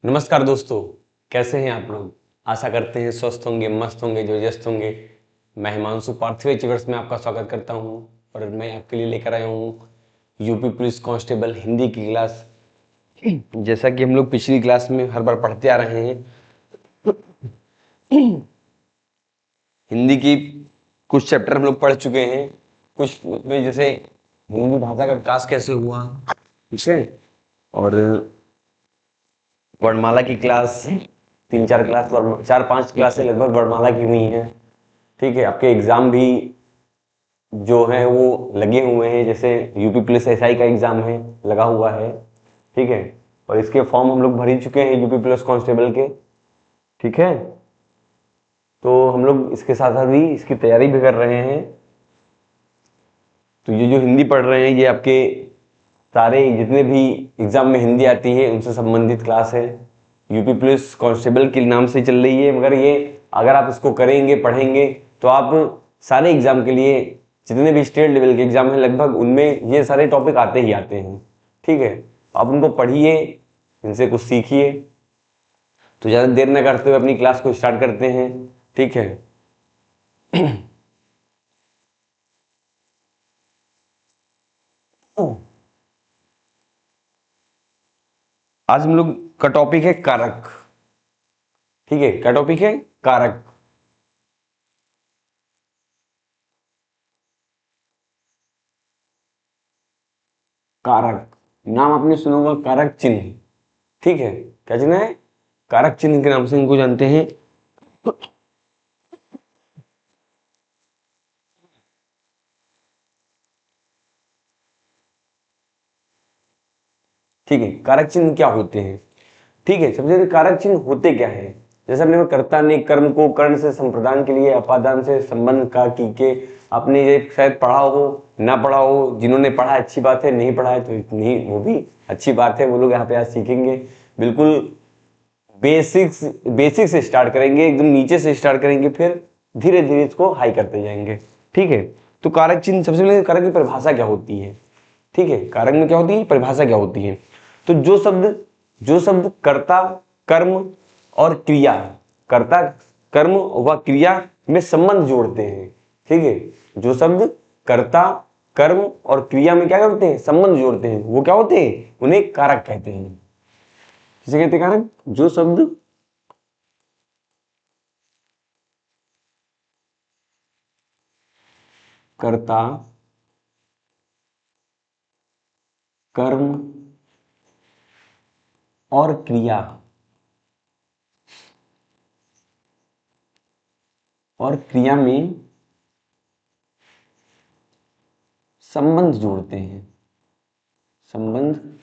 नमस्कार दोस्तों, कैसे हैं आप लोग। आशा करते हैं स्वस्थ होंगे, मस्त होंगे, जोजस्त होंगे। मैं हिमांशु पार्थिव अचीवर्स में आपका स्वागत करता हूं और मैं आपके लिए लेकर आया हूं यूपी पुलिस कांस्टेबल हिंदी की क्लास। जैसा कि हम लोग पिछली क्लास में हर बार पढ़ते आ रहे हैं, हिंदी की कुछ चैप्टर हम लोग पढ़ चुके हैं। कुछ में जैसे हिंदी भाषा का विकास कैसे हुआ, ठीक है, और वर्णमाला की क्लास 3-4 क्लास, 4-5 क्लासें लगभग वर्णमाला की हुई हैं। ठीक है, आपके एग्जाम भी जो है वो लगे हुए हैं, जैसे यूपी पुलिस एसआई का एग्जाम है, लगा हुआ है। ठीक है, और इसके फॉर्म हम लोग भर ही चुके हैं यूपी पुलिस कांस्टेबल के। ठीक है, तो हम लोग इसके साथ साथ भी इसकी तैयारी भी कर रहे हैं। तो ये जो हिंदी पढ़ रहे हैं, ये आपके सारे जितने भी एग्जाम में हिंदी आती है उनसे संबंधित क्लास है। यूपी पुलिस कांस्टेबल के नाम से चल रही है, मगर ये अगर आप इसको करेंगे, पढ़ेंगे, तो आप सारे एग्जाम के लिए, जितने भी स्टेट लेवल के एग्जाम हैं लगभग, उनमें ये सारे टॉपिक आते ही आते हैं। ठीक है, आप उनको पढ़िए, इनसे कुछ सीखिए। तो ज़्यादा देर न करते हुए अपनी क्लास को स्टार्ट करते हैं। ठीक है, आज हम लोग का टॉपिक है कारक। ठीक है, क्या टॉपिक है? कारक। कारक नाम आपने सुना होगा, कारक चिन्ह। ठीक है, क्या चिन्ह है? कारक चिन्ह के नाम से इनको जानते हैं। ठीक है, कारक चिन्ह क्या होते हैं? ठीक है, सबसे पहले कारक चिन्ह होते क्या है? जैसे अपने को कर्ता ने कर्म को कर्ण से संप्रदान के लिए अपादान से संबंध का की के, आपने ये शायद पढ़ा हो, ना पढ़ा हो। जिन्होंने पढ़ा अच्छी बात है, नहीं पढ़ा है तो इतनी वो भी अच्छी बात है, वो लोग यहाँ पे आज सीखेंगे। बिल्कुल बेसिक्स बेसिक से स्टार्ट करेंगे, एकदम नीचे से स्टार्ट करेंगे, फिर धीरे धीरे इसको हाई करते जाएंगे। ठीक है, तो कारक चिन्ह, सबसे पहले कारक की परिभाषा क्या होती है? ठीक है, कारक में क्या होती है, परिभाषा क्या होती है? तो जो शब्द कर्ता, कर्म और क्रिया, कर्ता, कर्म व क्रिया में संबंध जोड़ते हैं। ठीक है, जो शब्द कर्ता, कर्म और क्रिया में क्या करते हैं, संबंध जोड़ते हैं, वो क्या होते हैं, उन्हें कारक कहते हैं। किसे कहते हैं कारक? जो शब्द कर्ता, कर्म और क्रिया में संबंध जोड़ते हैं, संबंध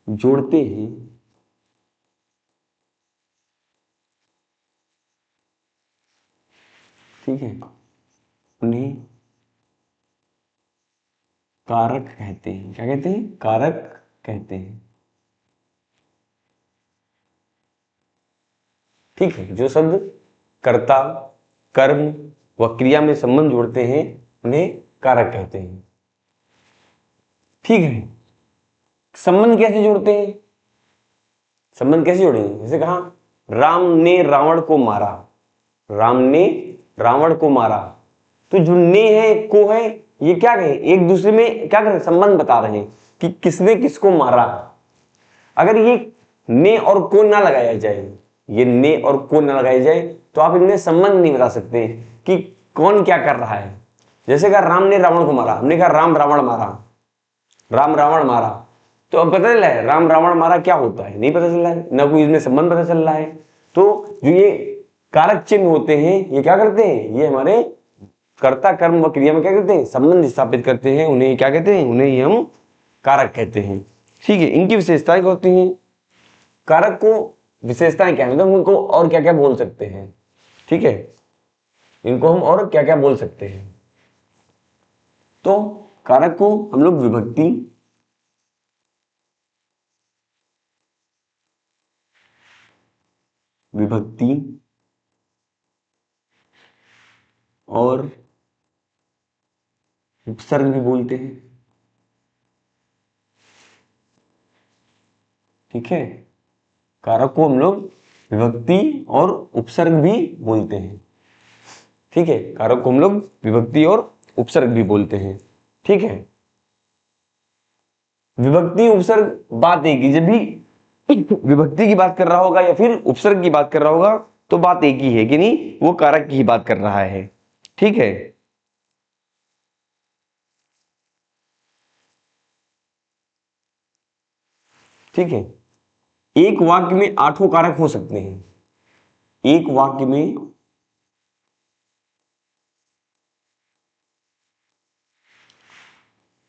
जोड़ते हैं। ठीक है, उन्हें कारक कहते हैं। क्या कहते हैं? कारक कहते हैं। ठीक है, जो शब्द कर्ता, कर्म व क्रिया में संबंध जोड़ते हैं उन्हें कारक कहते हैं। ठीक है, संबंध कैसे जोड़ते हैं? संबंध कैसे जोड़ेंगे? जैसे कहा, राम ने रावण को मारा, राम ने रावण को मारा। तो जो ने है, को है, ये क्या कहे, एक दूसरे में क्या करें, संबंध बता रहे हैं कि किसने किसको मारा। अगर ये ने और को ना लगाया जाए, ये ने और को ना लगाया जाए, तो आप इनमें संबंध नहीं बता सकते कि कौन क्या कर रहा है। जैसे कहा, राम ने रावण को मारा, हमने कहा राम रावण मारा, राम रावण मारा। तो अब पता चला है राम रावण मारा क्या होता है? नहीं पता चल रहा है, ना कोई इसमें संबंध पता चल रहा है। तो जो ये कारक चिन्ह होते हैं, ये क्या करते हैं, ये हमारे कर्ता, कर्म व क्रिया में क्या करते हैं, संबंध स्थापित करते हैं। उन्हें क्या कहते हैं? उन्हें हम कारक कहते हैं। ठीक है, इनकी विशेषताएं क्या होती हैं? कारक को विशेषताएं क्या है, मतलब उनको और क्या क्या बोल सकते हैं। ठीक है, इनको हम और क्या क्या बोल सकते हैं? तो कारक को हम लोग विभक्ति, विभक्ति और उपसर्ग भी बोलते हैं। ठीक है, कारक को हम लोग विभक्ति और उपसर्ग भी बोलते हैं। ठीक है, कारक को हम लोग विभक्ति और उपसर्ग भी बोलते हैं। ठीक है, विभक्ति उपसर्ग बात एक ही, जब भी विभक्ति की बात कर रहा होगा या फिर उपसर्ग की बात कर रहा होगा तो बात एक ही है कि नहीं, वो कारक की ही बात कर रहा है। ठीक है, ठीक है। एक वाक्य में 8 कारक हो सकते हैं। एक वाक्य में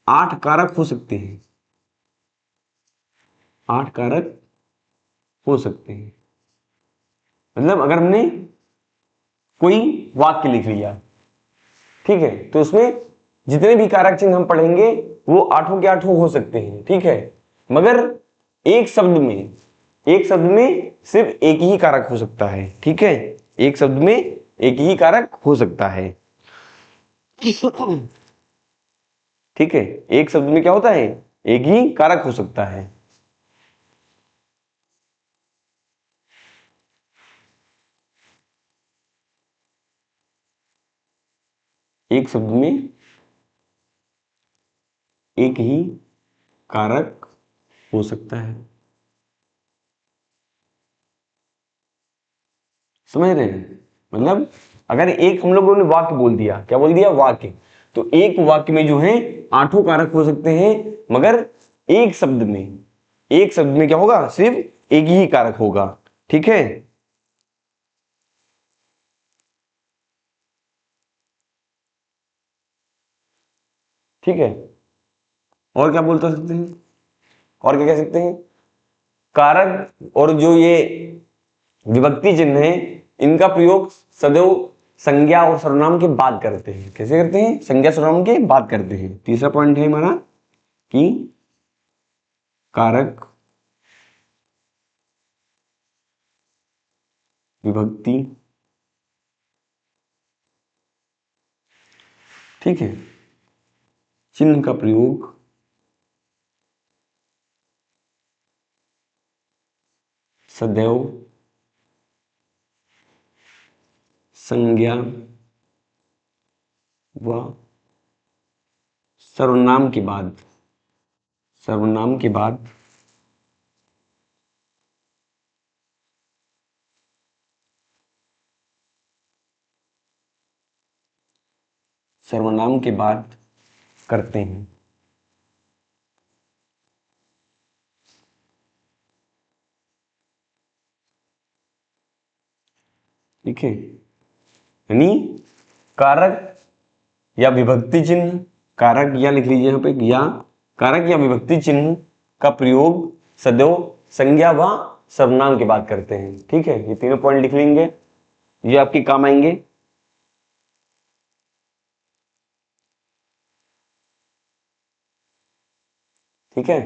8 कारक हो सकते हैं। 8 कारक हो सकते हैं, मतलब अगर हमने कोई वाक्य लिख लिया, ठीक है, तो उसमें जितने भी कारक चिन्ह हम पढ़ेंगे वो 8 के 8 हो सकते हैं। ठीक है, मगर एक शब्द में सिर्फ एक ही कारक हो सकता है। ठीक है, एक शब्द में एक ही कारक हो सकता है। ठीक है, एक शब्द में क्या होता है, एक ही कारक हो सकता है। एक शब्द में एक ही कारक हो सकता है। समझ रहे हैं, मतलब अगर एक हम लोगों ने वाक्य बोल दिया, क्या बोल दिया, वाक्य, तो एक वाक्य में जो है 8 कारक हो सकते हैं, मगर एक शब्द में क्या होगा, सिर्फ एक ही कारक होगा। ठीक है, ठीक है। और क्या बोलते सकते हैं, और क्या कह सकते हैं, कारक और जो ये विभक्ति चिन्ह है इनका प्रयोग सदैव संज्ञा और सर्वनाम के बाद करते हैं। कैसे करते हैं, संज्ञा सर्वनाम के बाद करते हैं। तीसरा पॉइंट है हमारा कि कारक विभक्ति, ठीक है, चिन्ह का प्रयोग सदैव संज्ञा व सर्वनाम के बाद, सर्वनाम के बाद सर्वनाम के बाद करते हैं। ठीक है, यानी कारक या विभक्ति चिन्ह, कारक या लिख लीजिए यहाँ पे, या कारक या विभक्ति चिन्ह का प्रयोग सदैव संज्ञा व सर्वनाम के बाद करते हैं। ठीक है, ये तीनों पॉइंट लिख लेंगे, ये आपके काम आएंगे। ठीक है,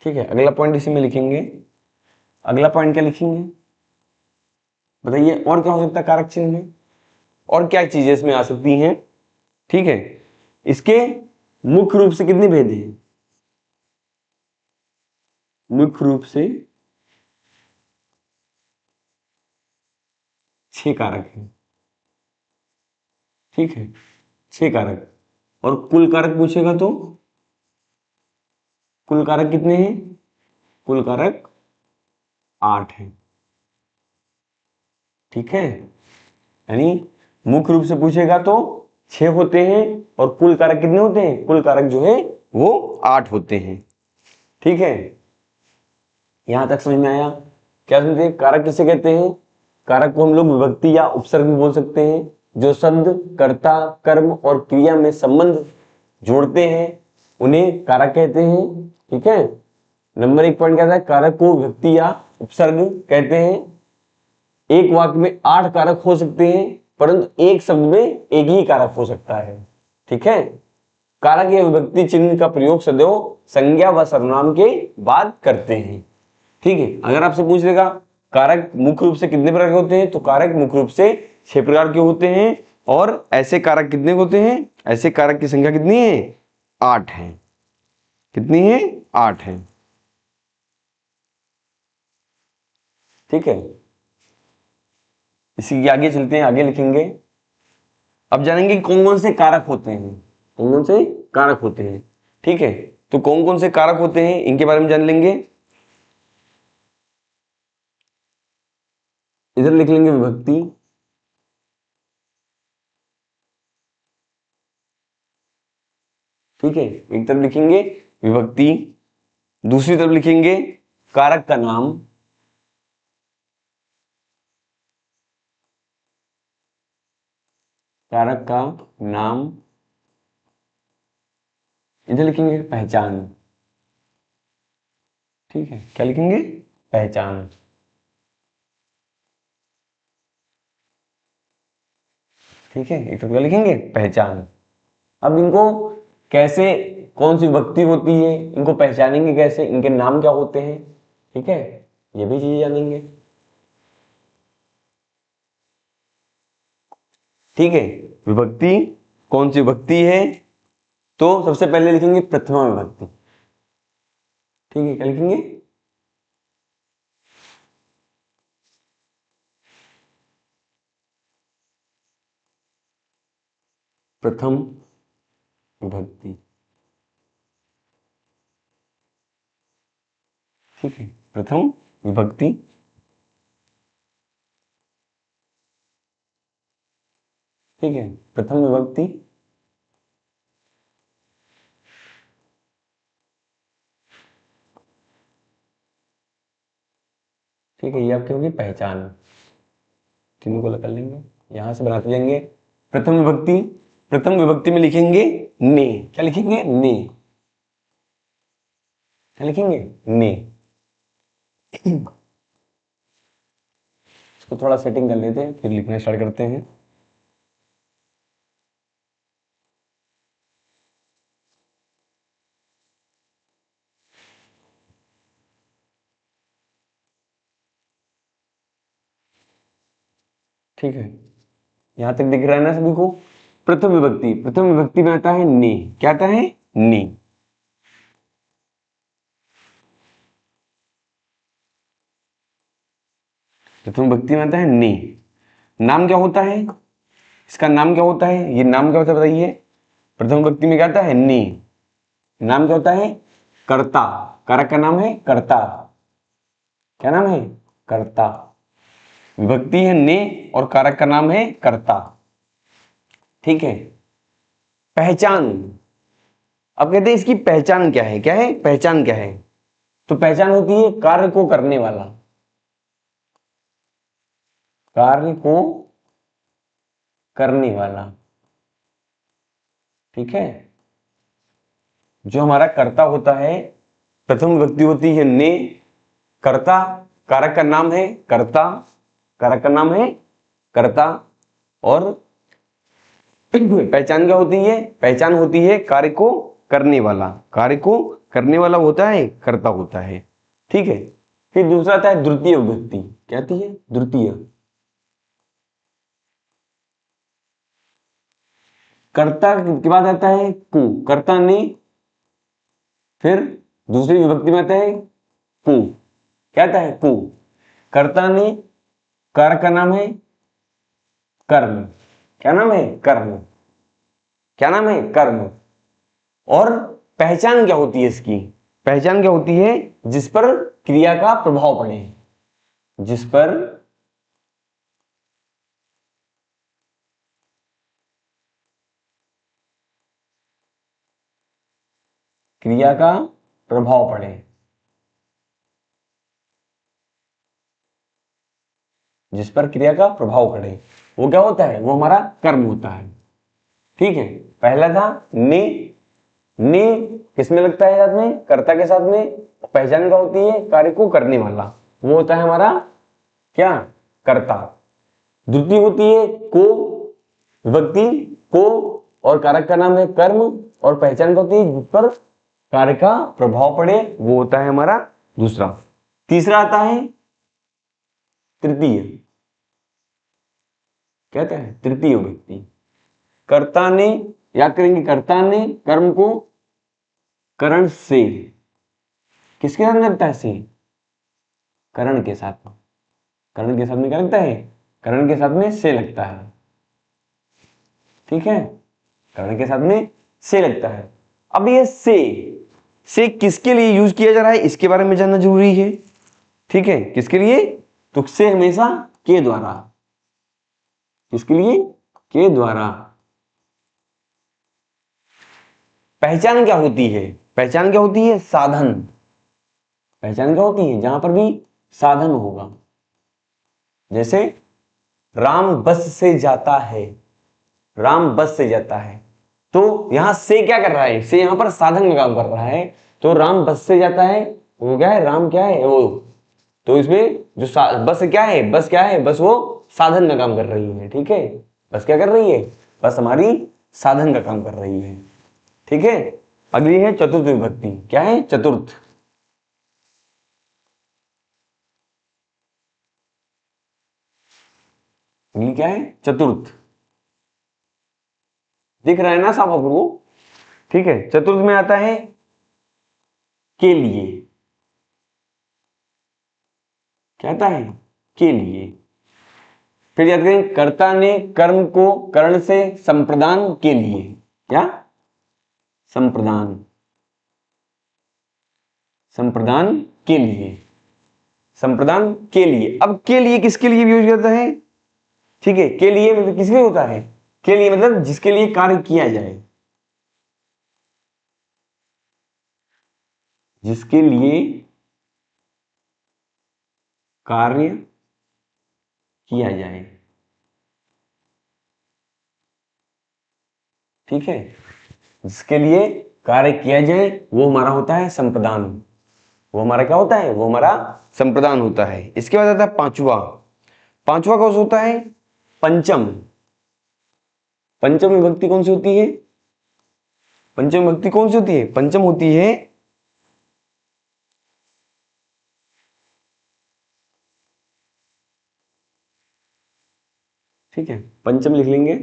ठीक है। अगला पॉइंट इसी में लिखेंगे। अगला पॉइंट क्या लिखेंगे, बताइए, और क्या हो सकता है कारक चिन्ह में, और क्या चीजें इसमें आ सकती हैं। ठीक है, इसके मुख्य रूप से कितने भेद हैं, मुख्य रूप से 6 कारक हैं। ठीक है, 6 कारक, और कुल कारक पूछेगा तो कुल कारक कितने हैं, कुल कारक 8 हैं। ठीक है, यानी मुख्य रूप से पूछेगा तो 6 होते हैं, और कुल कारक कितने होते हैं, कुल कारक जो है वो 8 होते हैं। ठीक है, यहां तक समझ में आया। क्या समझे, कारक किसे कहते हैं, कारक को हम लोग विभक्ति या उपसर्ग भी बोल सकते हैं, जो शब्द, कर्ता, कर्म और क्रिया में संबंध जोड़ते हैं उन्हें कारक कहते हैं। ठीक है, नंबर 1 पॉइंट कहता है कारक को विभक्ति या उपसर्ग कहते हैं। एक वाक्य में 8 कारक हो सकते हैं, परंतु एक शब्द में एक ही कारक हो सकता है। ठीक है, कारक या विभक्ति चिन्ह का प्रयोग सदैव संज्ञा व सर्वनाम के बाद करते हैं। ठीक है, अगर आपसे पूछ लेगा कारक मुख्य रूप से कितने प्रकार के होते हैं, तो कारक मुख्य रूप से 6 प्रकार के होते हैं। और ऐसे कारक कितने होते हैं, ऐसे कारक की संख्या कितनी है, 8 है। कितनी है, 8 है। ठीक है, इसी के आगे चलते हैं, आगे लिखेंगे। अब जानेंगे कौन कौन से कारक होते हैं, कौन कौन से कारक होते हैं। ठीक है, तो कौन कौन से कारक होते हैं इनके बारे में जान लेंगे। इधर लिख लेंगे विभक्ति, ठीक है, एक तरफ लिखेंगे विभक्ति, दूसरी तरफ लिखेंगे कारक का नाम, कारक का नाम, इधर लिखेंगे पहचान। ठीक है, क्या लिखेंगे, पहचान। ठीक है, एक तरफ क्या लिखेंगे, पहचान। अब इनको कैसे, कौन सी विभक्ति होती है, इनको पहचानेंगे कैसे, इनके नाम क्या होते हैं। ठीक है, ये भी चीजें जानेंगे। ठीक है, विभक्ति कौन सी विभक्ति है, तो सबसे पहले लिखेंगे प्रथमा विभक्ति। ठीक है, क्या लिखेंगे, प्रथम विभक्ति। ठीक है, प्रथम विभक्ति। ठीक है, प्रथम विभक्ति। ठीक है, ये आपकी होगी पहचान। तीनों को कर लेंगे, यहां से बनाते जाएंगे। प्रथम विभक्ति, प्रथम विभक्ति में लिखेंगे ने। क्या लिखेंगे, ने। क्या लिखेंगे, ने। इसको थोड़ा सेटिंग कर लेते हैं, फिर लिखना स्टार्ट करते हैं। ठीक है, यहां तक दिख रहा है ना सभी को। प्रथम विभक्ति, प्रथम विभक्ति में आता है ने। क्या आता है, ने। प्रथम विभक्ति में आता है ने। नाम क्या होता है, इसका नाम क्या होता है, ये नाम क्या होता है बताइए। प्रथम विभक्ति में क्या आता है, ने। नाम क्या होता है, कर्ता। कारक का नाम है कर्ता। क्या नाम है, कर्ता। विभक्ति है ने और कारक का नाम है कर्ता। ठीक है, पहचान। अब कहते हैं इसकी पहचान क्या है, क्या है पहचान, क्या है। तो पहचान होती है कार्य को करने वाला, कार्य को करने वाला। ठीक है, जो हमारा कर्ता होता है, प्रथम विभक्ति होती है ने, कर्ता, कारक का नाम है कर्ता, कारक का नाम है कर्ता। और पहचान क्या होती है, पहचान होती है कार्य को करने वाला, कार्य को करने वाला होता है कर्ता होता है। ठीक है, फिर दूसरा आता है द्वितीय विभक्ति। क्या आती है, द्वितीय। कर्ता के बाद आता है को, कर्ता ने। फिर दूसरी विभक्ति में आता है को। क्या आता है, को। कर्ता ने, कारक का नाम है कर्म। क्या नाम है, कर्म। क्या नाम है, कर्म। और पहचान क्या होती है इसकी, पहचान क्या होती है, जिस पर क्रिया का प्रभाव पड़े, जिस पर क्रिया का प्रभाव पड़े। जिस पर क्रिया का प्रभाव पड़े वो क्या होता है, वो हमारा कर्म होता है। ठीक है, पहला था ने। ने किसमें लगता है साथ में, कर्ता के साथ में। पहचान क्या होती है, कार्य को करने वाला, वो होता है हमारा क्या, कर्ता। द्वितीय होती है को, विभक्ति को और कारक का नाम है कर्म, और पहचान क्या होती है जिस पर कार्य का प्रभाव पड़े, वो होता है हमारा दूसरा। तीसरा आता है तृतीय, कहते हैं तृतीय विभक्ति। कर्ता ने, याद करेंगे, कर्ता ने कर्म को करण से, किसके साथ लगता है? से, करण के साथ में। करण के साथ में क्या लगता है? करण के साथ में से लगता है, ठीक है, करण के साथ में से लगता है। अब ये से किसके लिए यूज किया जा रहा है इसके बारे में जानना जरूरी है, ठीक है। किसके लिए? तो से हमेशा के द्वारा, किसके लिए? के द्वारा। पहचान क्या होती है? पहचान क्या होती है? साधन। पहचान क्या होती है? जहां पर भी साधन होगा, जैसे राम बस से जाता है, राम बस से जाता है, तो यहां से क्या कर रहा है? से यहां पर साधन का काम कर रहा है। तो राम बस से जाता है, वो क्या है? राम क्या है? वो, तो इसमें जो बस क्या है? बस क्या है? बस वो साधन का काम कर रही है, ठीक है। बस क्या कर रही है? बस हमारी साधन का काम कर रही है, ठीक है। अगली है चतुर्थ विभक्ति। क्या है? चतुर्थ। अगली क्या है? चतुर्थ। दिख रहा है ना साफ आपको? ठीक है। चतुर्थ में आता है के लिए। क्या आता है? के लिए। फिर याद करें, कर्ता ने कर्म को करण से संप्रदान के लिए। क्या? संप्रदान, संप्रदान के लिए, संप्रदान के लिए। अब के लिए किसके लिए यूज करता है? ठीक है, के लिए मतलब किसके लिए होता है? के लिए मतलब जिसके लिए कार्य किया जाए, जिसके लिए कार्य किया जाए, ठीक है। जिसके लिए कार्य किया जाए वो हमारा होता है संप्रदान। वो हमारा क्या होता है? वो हमारा संप्रदान होता है। इसके बाद आता है पांचवा। पांचवा कौन सा होता है? पंचम। पंचम विभक्ति कौन सी होती है? पंचम विभक्ति कौन सी होती है? पंचम होती है ठीक है, पंचम लिख लेंगे।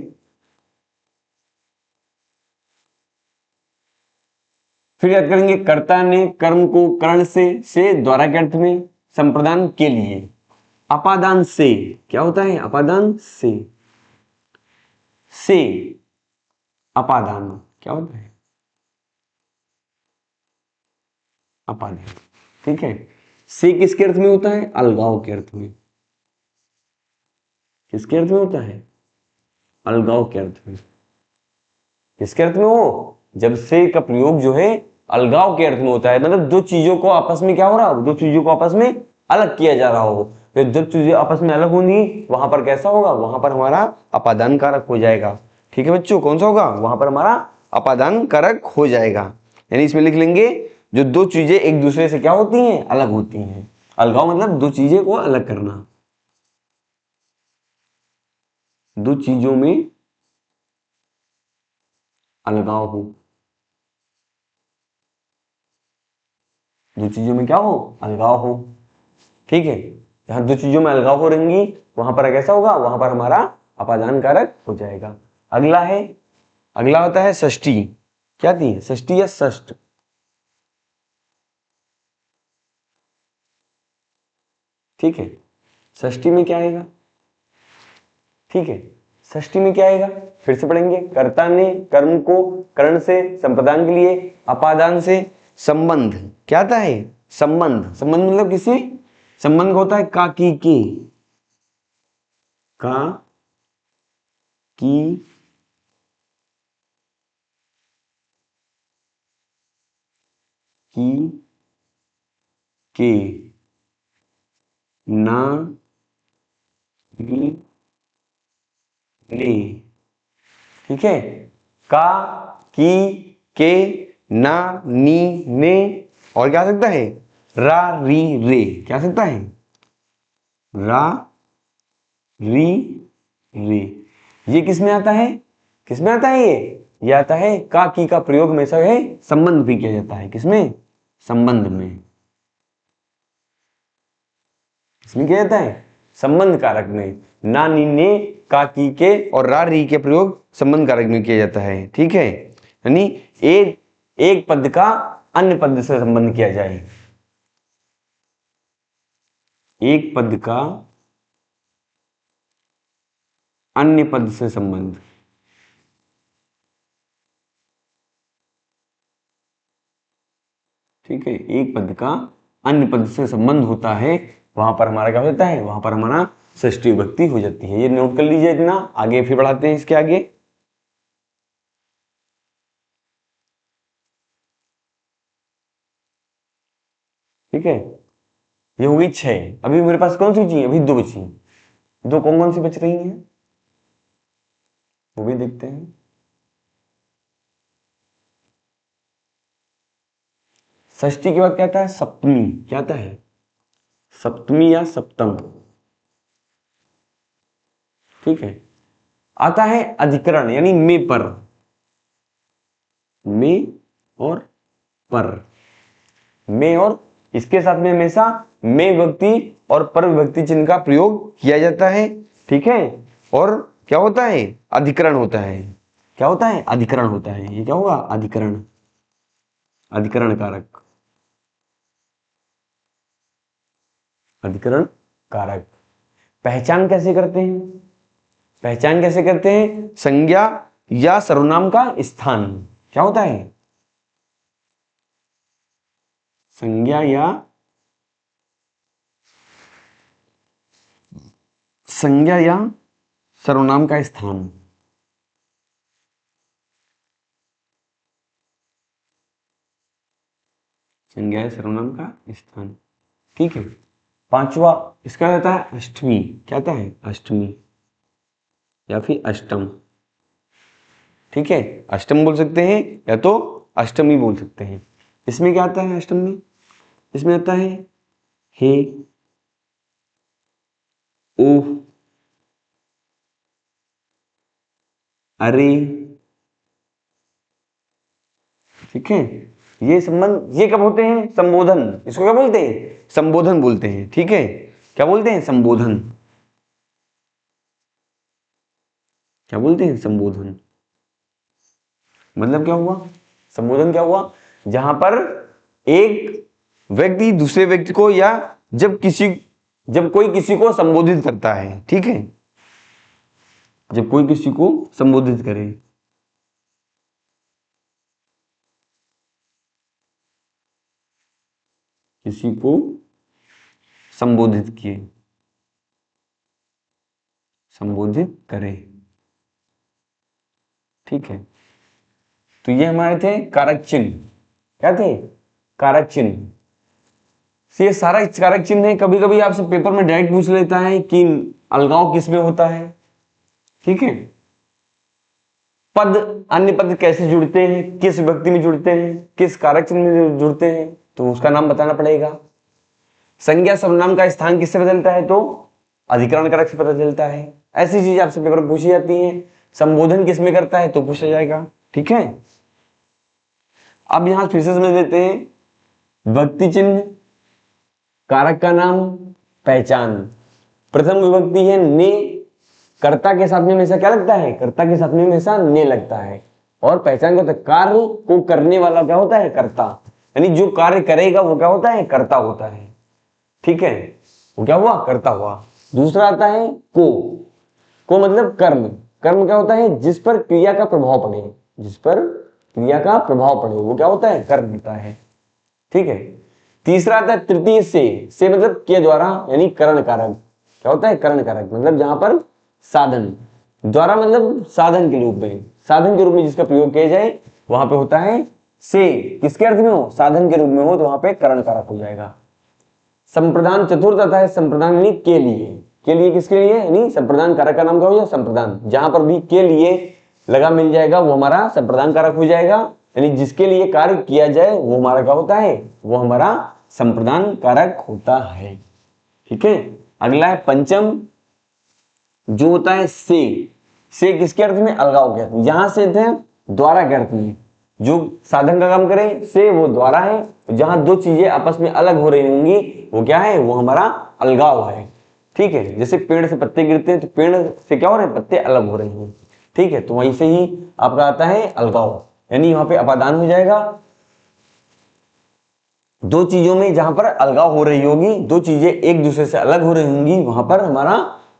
फिर याद करेंगे, कर्ता ने कर्म को करण से द्वारा के अर्थ में संप्रदान के लिए। अपादान से क्या होता है? अपादान से अपादान क्या होता है? अपादान, ठीक है। से किसके अर्थ में होता है? अलगाव के अर्थ में। किसके अर्थ में होता है? अलगाव के अर्थ में। किसके अर्थ में हो? जब से का प्रयोग जो है अलगाव के अर्थ में होता है, मतलब दो चीजों को आपस में क्या हो रहा हो? दो चीजों को आपस में अलग किया जा रहा हो। तो जब चीजें आपस में अलग होंगी वहां पर कैसा होगा? वहां पर हमारा अपादान कारक हो जाएगा, ठीक है बच्चों। कौन सा होगा? वहां पर हमारा अपादान कारक हो जाएगा। यानी इसमें लिख लेंगे, जो दो चीजें एक दूसरे से क्या होती हैं? अलग होती हैं। अलगाव मतलब दो चीजें को अलग करना, दो चीजों में अलगाव हो, दो चीजों में क्या हो? अलगाव हो, ठीक है। जहां दो चीजों में अलगाव हो रहेंगी वहां पर कैसा होगा? वहां पर हमारा अपादान कारक हो जाएगा। अगला है, अगला होता है षष्ठी। क्या थी? षष्ठी या षष्ठ, ठीक है। षष्ठी में क्या आएगा? ठीक है, षष्ठी में क्या आएगा? फिर से पढ़ेंगे। कर्ता ने कर्म को करण से संप्रदान के लिए अपादान से संबंध। क्या आता है? संबंध। संबंध मतलब किसी संबंध का होता है का का की की के ना नी ने, ठीक है। का की के ना नी ने, और क्या आ सकता है? रा री रे। क्या आ सकता है? रा री रे। ये किस में आता है, किस में आता है, ये आता है का की का प्रयोग हमेशा है संबंध भी किया जाता है, किसमें, संबंध में, किसमें किया जाता है, संबंध कारक में। ना नी ने का की के और रा री के प्रयोग संबंध कारक में किया जाता है, ठीक है। यानी एक पद का अन्य पद से संबंध किया जाए, एक पद का अन्य पद से संबंध, ठीक है, एक पद का अन्य पद से संबंध होता है, वहां पर हमारा क्या होता है, वहां पर हमारा षष्ठी विभक्ति हो जाती है। ये नोट कर लीजिए इतना, आगे फिर बढ़ाते हैं इसके आगे। ठीक है, ये हो गई 6। अभी मेरे पास कौन सी बची, अभी 2 बची, 2 कौन कौन सी बच रही हैं, वो भी देखते हैं। षष्ठी के बाद क्या आता है, सप्तमी, क्या आता है, सप्तमी या सप्तम, ठीक है। आता है अधिकरण, यानी में पर, में और पर, में और इसके साथ में हमेशा में विभक्ति और पर विभक्ति चिन्ह का प्रयोग किया जाता है, ठीक है। और क्या होता है, अधिकरण होता है, क्या होता है, अधिकरण होता है। ये क्या होगा, अधिकरण, अधिकरण कारक, अधिकरण कारक। पहचान कैसे करते हैं, पहचान कैसे करते हैं, संज्ञा या सर्वनाम का स्थान, क्या होता है, संज्ञा या सर्वनाम का स्थान, संज्ञा या सर्वनाम का स्थान, ठीक है। 5वां इसका रहता है अष्टमी, क्या आता है, अष्टमी या फिर अष्टम, ठीक है। अष्टम बोल सकते हैं या तो अष्टमी बोल सकते हैं। इसमें क्या आता है, अष्टम में, इसमें आता है हे, ओह, अरे, ठीक है। ये संबंध, ये कब होते हैं, संबोधन, इसको क्या बोलते हैं, संबोधन बोलते हैं, ठीक है। क्या बोलते हैं, संबोधन, क्या बोलते हैं, संबोधन। मतलब क्या हुआ, संबोधन क्या हुआ, जहां पर एक व्यक्ति दूसरे व्यक्ति को या जब कोई किसी को संबोधित करता है, ठीक है, जब कोई किसी को संबोधित करे, किसी को संबोधित किए, संबोधित करे, ठीक है। तो ये हमारे थे कारक चिन्ह, क्या थे, कारक चिन्ह। ये सारा कारक चिन्ह है। कभी कभी आपसे पेपर में डायरेक्ट पूछ लेता है कि अलगाव किस में होता है, ठीक है। पद अन्य पद कैसे जुड़ते हैं, किस विभक्ति में जुड़ते हैं, किस कारक चिन्ह में जुड़ते हैं, तो उसका नाम बताना पड़ेगा। संज्ञा सर्वनाम का स्थान किससे बदलता है, तो अधिकरण कारक से पता चलता है। ऐसी चीज आपसे पेपर में पूछी जाती है। संबोधन किसमें करता है, तो पूछा जाएगा, ठीक है। अब यहां फिर से समझ लेते हैं, विभक्ति चिन्ह, कारक का नाम, पहचान। प्रथम विभक्ति है ने, कर्ता के साथ में हमेशा क्या लगता है, कर्ता के साथ में हमेशा ने लगता है। और पहचान क्या होता है, कार्य को करने वाला क्या होता है, कर्ता, यानी जो कार्य करेगा वो क्या होता है, कर्ता होता है, ठीक है। वो क्या हुआ, कर्ता हुआ। दूसरा आता है को मतलब कर्म। कर्म क्या होता है, जिस पर क्रिया का प्रभाव पड़े, जिस पर क्रिया का प्रभाव पड़े वो क्या होता है, कर्म होता है, ठीक है। तीसरा आता है तृतीय से मतलब के द्वारा, यानी करण कारक, क्या होता है, करण कारक, मतलब जहां पर साधन द्वारा, मतलब साधन के रूप में, साधन के रूप में जिसका प्रयोग किया जाए वहां पे होता है से, किसके अर्थ में हो, साधन के रूप में हो तो वहां पे करण कारक हो जाएगा। संप्रदान चतुर्थ आता है, संप्रदान यानी के लिए किसके लिए, यानी संप्रदान कारक का नाम क्या हो जाएगा, संप्रदान। जहां पर भी के लिए लगा मिल जाएगा वो हमारा संप्रदान कारक हो जाएगा, यानी जिसके लिए कार्य किया जाए वो हमारा क्या होता है, वो हमारा संप्रदान कारक होता है, ठीक है। अगला है पंचम, जो होता है से, से किसके अर्थ में? अलगाव के अर्थ में। यहां से थे द्वारा के अर्थ में, जो साधन का काम करे से वो द्वारा है, जहां दो चीजें आपस में अलग हो रही होंगी वो क्या है? वो हमारा अलगाव है। ठीक है, जैसे पेड़ से पत्ते गिरते हैं तो पेड़ से क्या हो रहे हैं? पत्ते अलग हो रहे हैं। ठीक है, तो वहीं से ही आपका आता है अलगाव, यानी वहां पे अपादान हो जाएगा। दो चीजों में जहां पर अलगाव हो रही होगी, दो चीजें एक दूसरे से अलग हो रही होंगी, वहां पर हमारा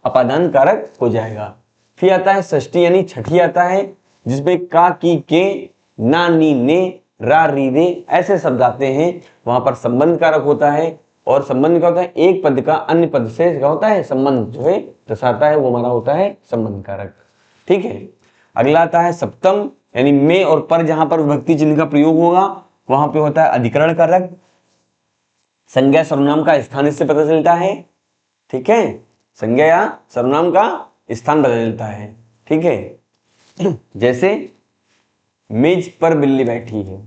अपादान कारक हो जाएगा। फिर आता है षष्ठी यानी छठी आता है, जिसमें का, की, के, ना, नी, ने, रा, री, रे ऐसे शब्द आते हैं। वहां पर संबंध कारक होता है, और संबंध क्या होता है? एक पद का अन्य पद से क्या होता है? संबंध जो है दर्शाता है, वो हमारा होता है संबंध कारक। ठीक है, अगला आता है सप्तम, यानी में और पर जहां पर विभक्ति चिन्ह का प्रयोग होगा वहां पे होता है अधिकरण कारक। संज्ञा सर्वनाम का स्थान इससे पता चलता है। ठीक है, संज्ञा या सर्वनाम का स्थान बदलता है। ठीक है, जैसे मेज पर बिल्ली बैठी है,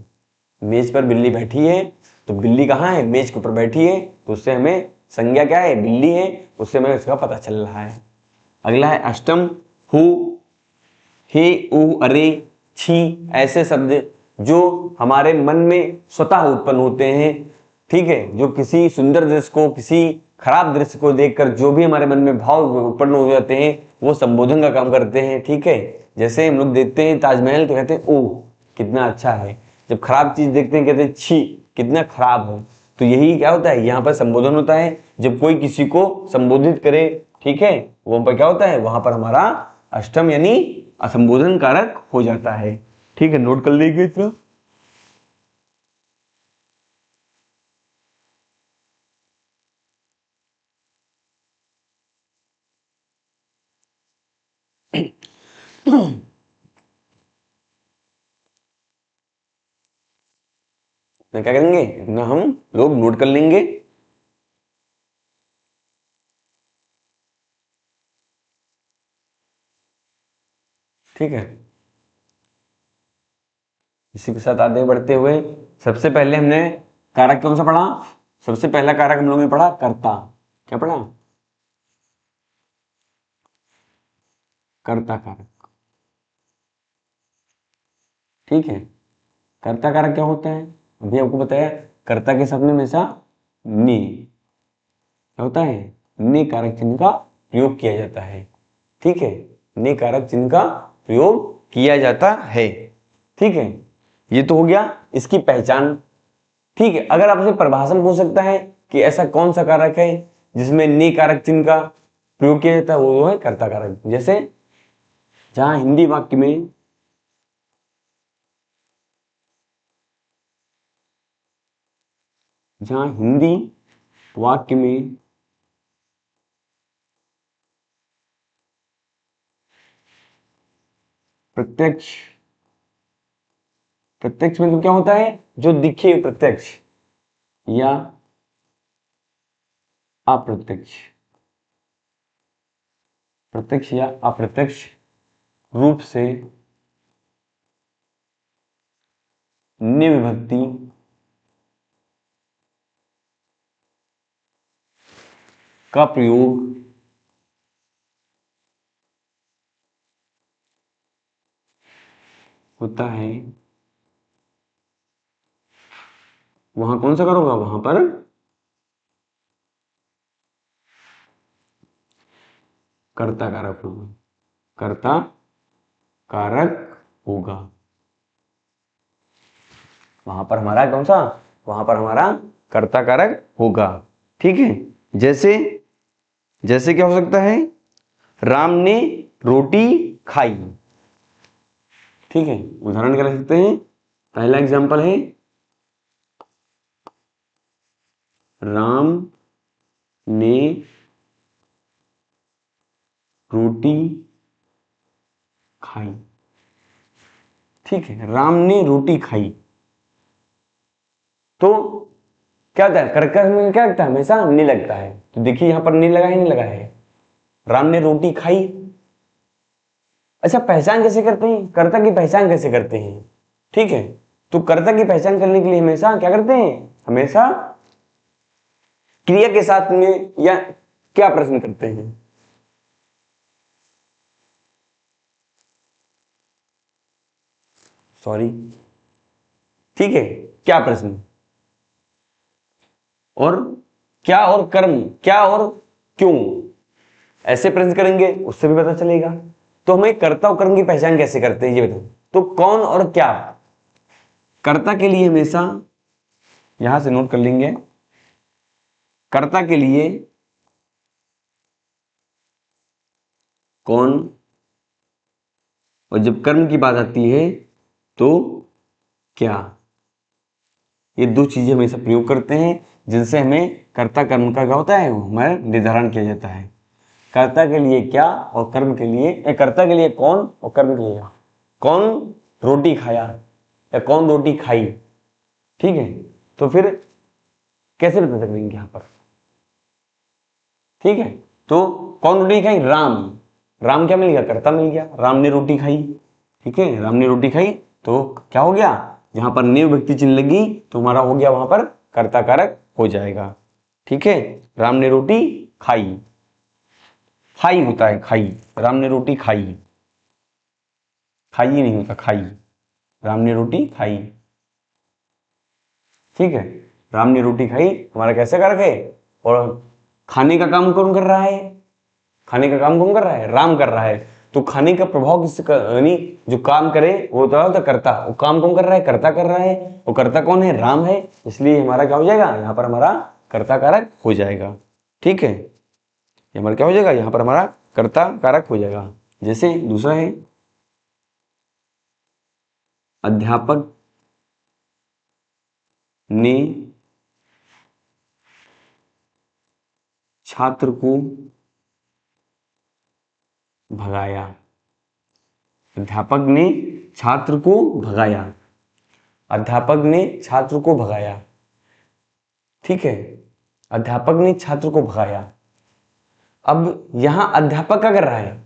मेज पर बिल्ली बैठी है, तो बिल्ली कहाँ है? मेज के ऊपर बैठी है, तो उससे हमें संज्ञा क्या है? बिल्ली है, उससे हमें इसका पता चल रहा है। अगला है अष्टम, हु, हे, उ, अरे, छी ऐसे शब्द जो हमारे मन में स्वतः उत्पन्न होते हैं। ठीक है, जो किसी सुंदर दृश्य को, किसी खराब दृश्य को देखकर जो भी हमारे मन में भाव उत्पन्न हो जाते हैं वो संबोधन का काम करते हैं। ठीक है, जैसे हम लोग देखते हैं ताजमहल तो कहते हैं ओ कितना अच्छा है, जब खराब चीज देखते हैं कहते हैं छी कितना खराब है। तो यही क्या होता है? यहाँ पर संबोधन होता है, जब कोई किसी को संबोधित करे। ठीक है, वहां पर क्या होता है? वहां पर हमारा अष्टम यानी असंबोधन कारक हो जाता है। ठीक है, नोट कर लीजिए इतना। क्या करेंगे? इतना हम लोग नोट कर लेंगे। ठीक है, इसी के साथ आगे बढ़ते हुए सबसे पहले हमने कारक कौन सा पढ़ा? सबसे पहला कारक हम लोगों ने पढ़ा कर्ता। क्या पढ़ा? कर्ता कारक। ठीक है, कर्ता कारक क्या होता है? अभी आपको बताया, कर्ता के साथ में हमेशा नि क्या होता है? ने कारक चिन्ह का प्रयोग किया जाता है। ठीक है, ने कारक चिन्ह का प्रयोग किया जाता है। ठीक है, ये तो हो गया इसकी पहचान। ठीक है, अगर आपसे परिभाषा में पूछ सकता है कि ऐसा कौन सा कारक है जिसमें ने कारक चिन्ह का प्रयोग किया जाता है, वो है कर्ता कारक। जैसे जहां हिंदी वाक्य में जहां हिंदी वाक्य में प्रत्यक्ष, प्रत्यक्ष मतलब क्या होता है? जो दिखे प्रत्यक्ष या अप्रत्यक्ष, प्रत्यक्ष या अप्रत्यक्ष रूप से निविभक्ति का प्रयोग होता है, वहां कौन सा करोगा? वहां पर कर्ता कारक होगा, कर्ता कारक होगा। वहां पर हमारा कौन सा? वहां पर हमारा कर्ता कारक होगा। ठीक है, जैसे जैसे क्या हो सकता है? राम ने रोटी खाई। ठीक है, उदाहरण क्या लिख सकते हैं? पहला एग्जांपल है राम ने रोटी खाई। ठीक है, राम ने रोटी खाई, तो क्या होता है? कर्कश में क्या लगता है? हमेशा नहीं लगता है। तो देखिए यहां पर नहीं लगा है, नहीं लगा है। राम ने रोटी खाई। अच्छा, पहचान कैसे करते हैं? कर्ता की पहचान कैसे करते हैं? ठीक है, तो कर्ता की पहचान करने के लिए हमेशा क्या करते हैं? हमेशा क्रिया के साथ में या क्या प्रश्न करते हैं? सॉरी, ठीक है। क्या प्रश्न, और क्या और कर्म, क्या और क्यों, ऐसे प्रश्न करेंगे उससे भी पता चलेगा। तो हमें कर्ता और कर्म की पहचान कैसे करते हैं ये बताओ। तो कौन और क्या, कर्ता के लिए हमेशा यहां से नोट कर लेंगे, कर्ता के लिए कौन, और जब कर्म की बात आती है तो क्या, ये दो चीजें हमेशा प्रयोग करते हैं जिनसे हमें कर्ता कर्म का क्या होता है, हमारा निर्धारण किया जाता है। कर्ता के लिए क्या और कर्म के लिए, कर्ता के लिए कौन और कर्म के लिए क्या। कौन रोटी खाया या कौन रोटी खाई, ठीक है। तो फिर कैसे पता करेंगे यहां पर, ठीक है। तो कौन रोटी खाई, राम, राम क्या मिल गया, कर्ता मिल गया, राम ने रोटी खाई, ठीक है। राम ने रोटी खाई तो क्या हो गया, जहां पर ने विभक्ति चिन्ह लगी तो हमारा हो गया वहां पर कर्ता कारक हो जाएगा, ठीक है। राम ने रोटी खाई, खाई होता है, खाई, राम ने रोटी खाई, खाई नहीं होता, खाई, राम ने रोटी खाई, ठीक है। राम ने रोटी खाई हमारा कैसे कारक है, और खाने का काम कौन कर रहा है, खाने का काम कौन कर रहा है, राम कर रहा है। तो खाने का प्रभाव किससे, यानी जो काम करे वो तो कर्ता, वो काम कौन कर रहा है, कर्ता कर रहा है, वो कर्ता कौन है, राम है, इसलिए हमारा क्या हो जाएगा, यहाँ पर हमारा कर्ता कारक हो जाएगा, ठीक है। ये हमारा क्या हो जाएगा, यहाँ पर हमारा कर्ता कारक हो जाएगा। जैसे दूसरा है, अध्यापक ने छात्र को भगाया, अध्यापक ने छात्र को भगाया, अध्यापक ने छात्र को भगाया, ठीक है। अध्यापक ने छात्र को भगाया। अब यहां अध्यापक क्या कर रहा है,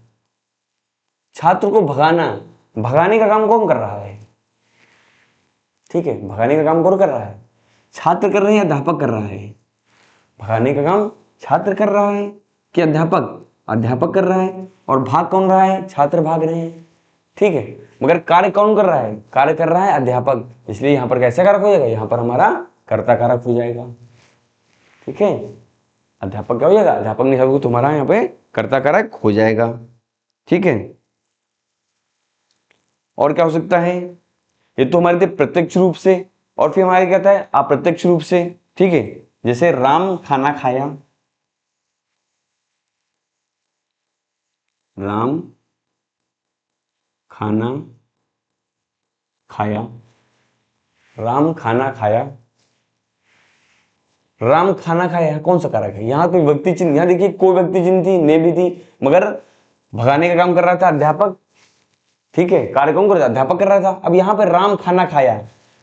छात्र को भगाना, भगाने का काम कौन कर रहा है, ठीक है। भगाने का काम कौन कर रहा है, छात्र कर रहे हैं, अध्यापक कर रहा है। भगाने का काम छात्र कर रहा है कि अध्यापक, अध्यापक कर रहा है, और भाग कौन रहा है, छात्र भाग रहे हैं, ठीक है। मगर कार्य कौन कर रहा है, कार्य कर रहा है अध्यापक, इसलिए यहां पर कैसे कारक हो जाएगा, यहां पर हमारा कर्ता कारक हो जाएगा, ठीक है। अध्यापक क्या हो जाएगा, अध्यापक ने सबको तुम्हारा यहाँ पे कर्ता कारक हो जाएगा, ठीक है। और क्या हो सकता है, ये तो हमारे थे प्रत्यक्ष रूप से, और फिर हमारे क्या था है अप्रत्यक्ष रूप से, ठीक है। जैसे राम खाना खाया, राम खाना खाया, राम खाना खाया, राम खाना खाया कौन सा कारक है, यहां कोई व्यक्ति चिन्ह, यहां देखिए कोई व्यक्ति चिन्ह थी, ने भी थी, मगर भगाने का काम कर रहा था अध्यापक, ठीक है। कार्य कौन कर रहा था, अध्यापक कर रहा था। अब यहाँ पर राम खाना खाया,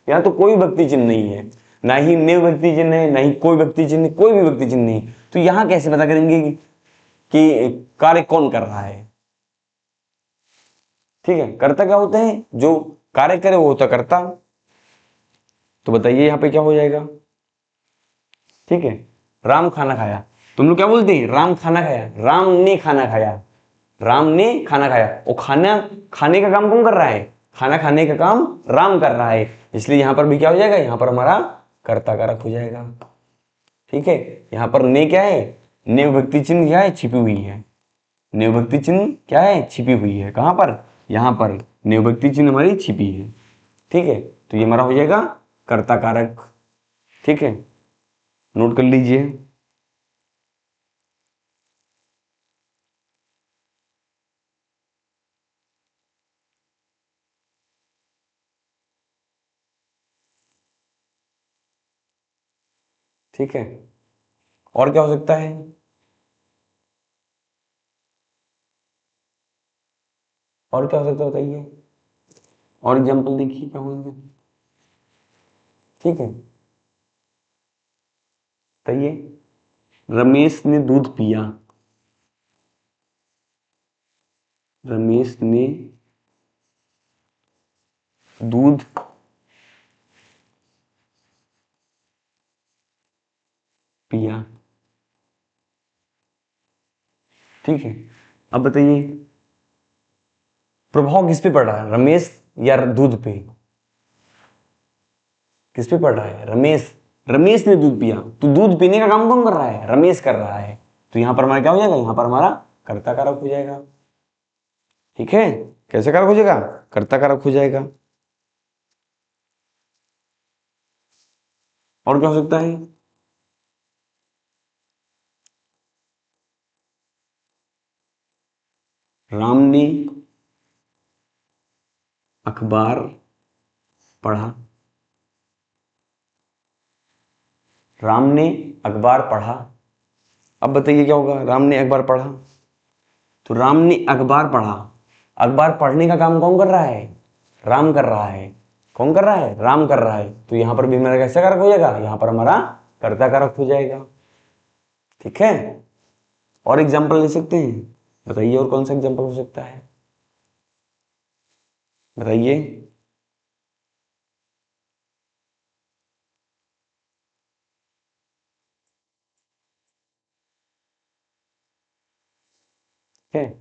यहाँ तो कोई व्यक्ति चिन्ह नहीं है, ना ही ने व्यक्ति चिन्ह है, ना ही कोई व्यक्ति चिन्ह, कोई भी व्यक्ति चिन्ह नहीं, तो यहां कैसे पता करेंगे कि कार्य कौन कर रहा है, ठीक है। कर्ता क्या होते हैं, जो कार्य करे वो होता कर्ता। तो बताइए यहाँ पे क्या हो जाएगा, ठीक है। राम खाना खाया, तुम लोग क्या बोलते हैं, राम खाना खाया, राम ने खाना खाया, राम ने खाना खाया, वो खाना खाने का काम कौन कर रहा है, खाना खाने का काम राम कर रहा है, इसलिए यहां पर भी क्या हो जाएगा, यहां पर हमारा कर्ता कारक हो जाएगा, ठीक है। यहां पर ने क्या है, ने विभक्ति चिन्ह क्या है, छिपी हुई है, ने विभक्ति चिन्ह क्या है, छिपी हुई है, कहां पर, यहां पर ने विभक्ति चिन्ह हमारी छिपी है, ठीक है। तो ये हमारा हो जाएगा कर्ता कारक, ठीक है। नोट कर लीजिए, ठीक है। और क्या हो सकता है, और क्या हो सकता है बताइए, और एग्जाम्पल देखिए क्या होंगे, ठीक है। बताइए, रमेश ने दूध पिया, रमेश ने दूध पिया, ठीक है। अब बताइए प्रभाव किस पे पड़ रहा है, रमेश या दूध पे, किस पे पढ़ रहा है? रमेश। रमेश ने दूध पिया, तो दूध पीने का काम कौन कर रहा है? रमेश कर रहा है। तो यहां पर हमारा क्या हो जाएगा? यहां पर हमारा कर्ता कारक हो जाएगा। ठीक है, कैसे कारक हो जाएगा? कर्ता कारक हो जाएगा। और क्या हो सकता है? राम ने अखबार पढ़ा। राम ने अखबार पढ़ा। अब बताइए क्या होगा? राम ने अखबार पढ़ा, तो राम ने अखबार पढ़ा। अखबार पढ़ने का काम कौन कर रहा है? राम कर रहा है। कौन कर रहा है? राम कर रहा है। तो यहां पर भी हमारा कैसा कारक हो जाएगा? यहां पर हमारा कर्ता कारक हो जाएगा। ठीक है, और एग्जाम्पल ले सकते हैं? बताइए और कौन सा एग्जाम्पल हो सकता है, बताइए। ठीक है,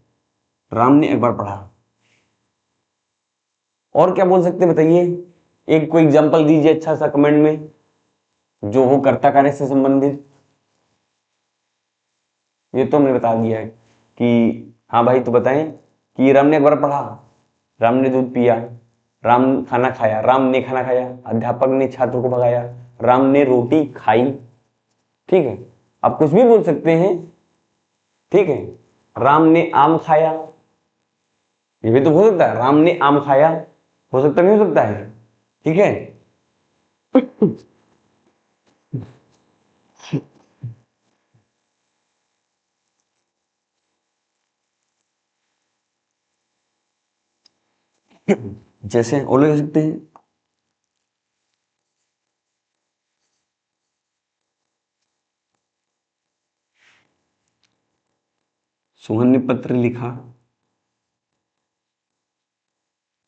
राम ने अखबार पढ़ा। और क्या बोल सकते हैं बताइए? एक कोई एग्जाम्पल दीजिए अच्छा सा कमेंट में, जो हो कर्ता कारक से संबंधित। ये तो हमने बता दिया है कि हाँ भाई, तो बताएं कि राम ने अखबार पढ़ा, राम ने दूध पिया, राम खाना खाया, राम ने खाना खाया, अध्यापक ने छात्र को भगाया, राम ने रोटी खाई। ठीक है, आप कुछ भी बोल सकते हैं। ठीक है, राम ने आम खाया, ये भी तो हो सकता है। राम ने आम खाया, हो सकता नहीं हो सकता है? ठीक है, जैसे और ले सकते हैं। सोहन ने पत्र लिखा,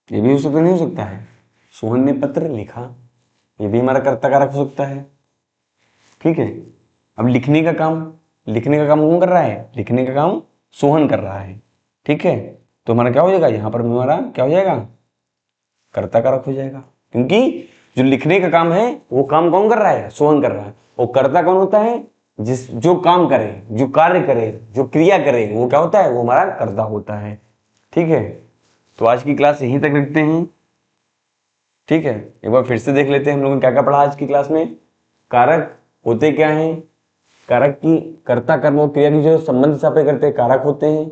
ये भी हो सकता नहीं हो सकता है? सोहन ने पत्र लिखा, ये भी हमारा कर्ता कारक हो सकता है। ठीक है, अब लिखने का काम, लिखने का काम कौन कर रहा है? लिखने का काम सोहन कर रहा है। ठीक है, तो हमारा क्या हो जाएगा? यहां पर हमारा क्या हो जाएगा? कर्ता कारक हो जाएगा, क्योंकि जो लिखने का काम है वो काम कौन कर रहा है? सोहन कर रहा है। और कर्ता कौन होता है? जिस जो काम करे, जो कार्य करे, जो क्रिया करे, वो क्या होता है? वो हमारा कर्ता होता है। ठीक है, तो आज की क्लास यहीं तक रखते हैं। ठीक है, एक बार फिर से देख लेते हैं हम लोगों ने क्या क्या पढ़ा आज की क्लास में। कारक होते क्या हैं? कारक की कर्ता कर्म और क्रिया की जो संबंध स्थापित करते हैं कारक होते हैं।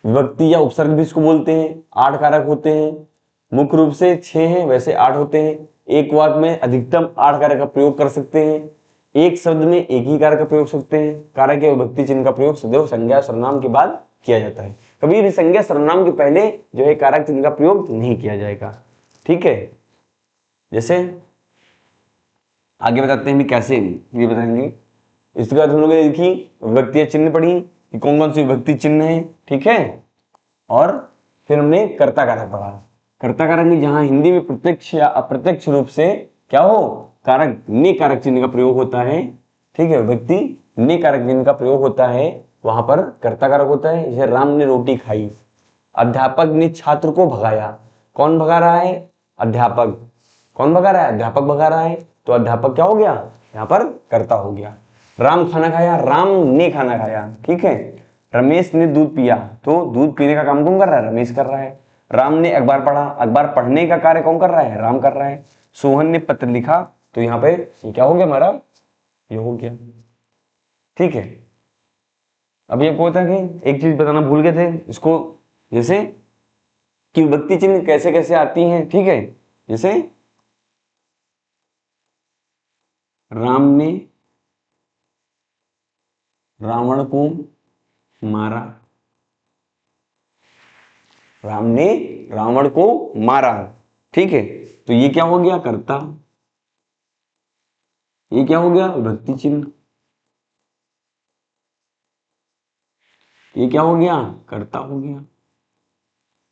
विभक्ति या उपसर्ग भी इसको बोलते हैं। 8 कारक होते हैं, मुख्य रूप से 6 हैं, वैसे 8 होते हैं। एक वाक्य में अधिकतम 8 कारक का प्रयोग कर सकते हैं। एक शब्द में एक ही कारक का प्रयोग सकते हैं। कारक या विभक्ति चिन्ह का प्रयोग सदैव संज्ञा सर्वनाम के बाद किया जाता है। कभी भी संज्ञा सर्वनाम के पहले जो है कारक चिन्ह का प्रयोग नहीं किया जाएगा। ठीक है, जैसे आगे बताते हैं भी कैसे, ये बताएंगे। इसके बाद हम लोगों ने देखी विभक्ति चिन्ह पढ़ी कि कौन कौन सी विभक्ति चिन्ह है। ठीक है, और फिर हमने कर्ता कारक पढ़ा। कर्ता कारक में जहां हिंदी में प्रत्यक्ष या अप्रत्यक्ष रूप से क्या हो? कारक ने कारक चिन्ह का प्रयोग होता है। ठीक है, विभक्ति ने कारक चिन्ह का प्रयोग होता है, वहां पर कर्ता कारक होता है। जैसे राम ने रोटी खाई, अध्यापक ने छात्र को भगाया। कौन भगा रहा है? अध्यापक। कौन भगा रहा है? अध्यापक भगा रहा है। तो अध्यापक क्या हो गया? यहाँ पर कर्ता हो गया। राम खाना खाया, राम ने खाना खाया। ठीक है, रमेश ने दूध पिया, तो दूध पीने का काम कौन कर रहा है? रमेश कर रहा है। राम ने अखबार पढ़ा, अखबार पढ़ने का कार्य कौन कर रहा है? राम कर रहा है। सोहन ने पत्र लिखा, तो यहाँ पे ये क्या हो गया हमारा? ये हो गया। ठीक है, अब ये होता है कि एक चीज बताना भूल गए थे इसको, जैसे कि विभक्ति चिन्ह कैसे कैसे आती हैं। ठीक है, जैसे राम ने रावण को मारा, राम ने रावण को मारा। ठीक है, तो ये क्या हो गया? कर्ता। ये क्या हो गया? विभक्ति चिन्ह। ये क्या हो गया? कर्ता हो गया।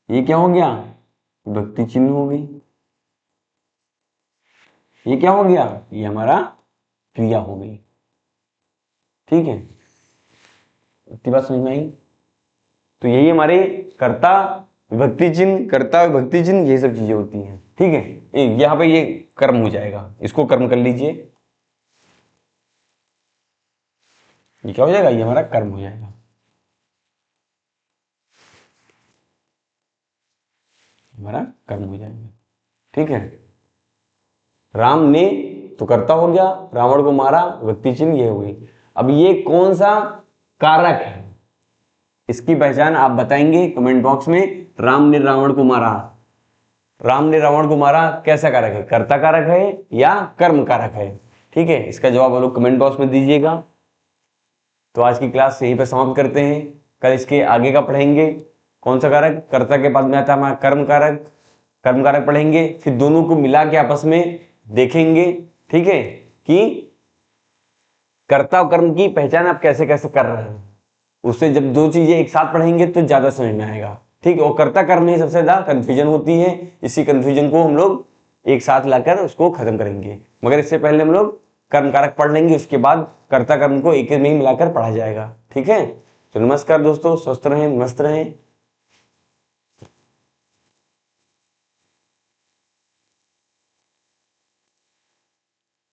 ये क्या हो गया? विभक्ति चिन्ह हो गई। ये क्या हो गया? ये हमारा क्रिया हो गई। ठीक है, इतनी बात समझ में आई? तो यही हमारे कर्ता विभक्ति चिन्ह, कर्ता विभक्ति चिन्ह, ये सब चीजें होती हैं। ठीक है, यहाँ पे ये कर्म हो जाएगा, इसको कर्म कर लीजिए, ये क्या हो जाएगा, ये हमारा कर्म हो जाएगा। हमारा कर्म हो जाएगा। ठीक है, राम ने तो कर्ता हो गया, रावण को मारा, व्यक्ति चिन्ह ये हो गई। अब ये कौन सा कारक है, इसकी पहचान आप बताएंगे कमेंट बॉक्स में। राम ने रावण को मारा, राम ने रावण को मारा कैसा कारक है, कर्ता कारक है या कर्म कारक है? ठीक है, इसका जवाब आप लोग कमेंट बॉक्स में दीजिएगा। तो आज की क्लास यहीं पर समाप्त करते हैं, कल इसके आगे का पढ़ेंगे। कौन सा कारक, कर्ता के बाद में आता है हमारा कर्म कारक, कर्म कारक पढ़ेंगे, फिर दोनों को मिला के आपस में देखेंगे। ठीक है, कि कर्ता और कर्म की पहचान आप कैसे कैसे कर रहे हैं, उससे जब दो चीजें एक साथ पढ़ेंगे तो ज्यादा समझ में आएगा। ठीक है, और कर्ता कर्म में सबसे ज्यादा कंफ्यूजन होती है, इसी कंफ्यूजन को हम लोग एक साथ लाकर उसको खत्म करेंगे। मगर इससे पहले हम लोग कर्म कारक पढ़ लेंगे, उसके बाद कर्ता कर्म को एक में ही मिलाकर पढ़ा जाएगा। ठीक है, तो नमस्कार दोस्तों, स्वस्थ रहें, मस्त रहें।